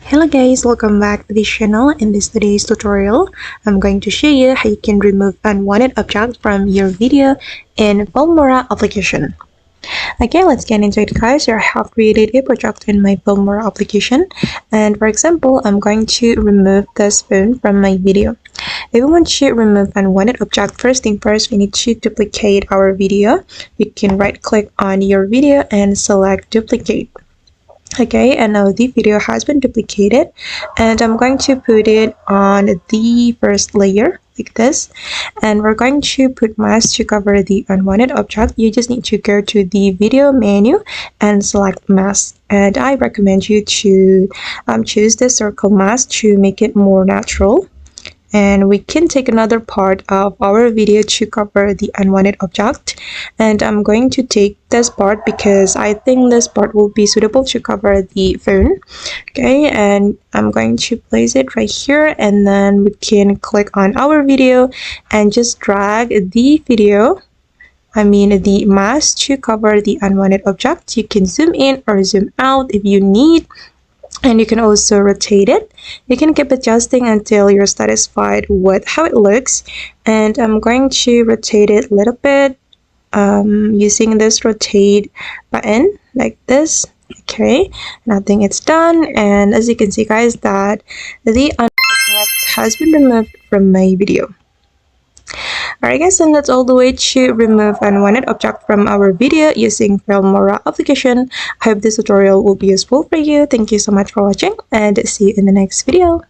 Hello guys, welcome back to this channel. In today's tutorial, I'm going to show you how you can remove unwanted objects from your video in Filmora application. Okay, let's get into it guys. I have created a project in my Filmora application, and for example, I'm going to remove this phone from my video. If we want to remove unwanted object, first thing first, we need to duplicate our video. You can right click on your video and select duplicate. Okay, and now the video has been duplicated, and I'm going to put it on the first layer like this, and we're going to put mask to cover the unwanted object. You just need to go to the video menu and select mask, and I recommend you to choose the circle mask to make it more natural. And we can take another part of our video to cover the unwanted object, and I'm going to take this part because I think this part will be suitable to cover the phone. Okay, and I'm going to place it right here, and then we can click on our video and just drag the mask to cover the unwanted object. You can zoom in or zoom out if you need, and you can also rotate it. You can keep adjusting until you're satisfied with how it looks, and I'm going to rotate it a little bit using this rotate button like this. Okay, and I think it's done, and as you can see guys, that the object has been removed from my video. Alright guys, and that's all the way to remove unwanted object from our video using Filmora application. I hope this tutorial will be useful for you. Thank you so much for watching, and see you in the next video.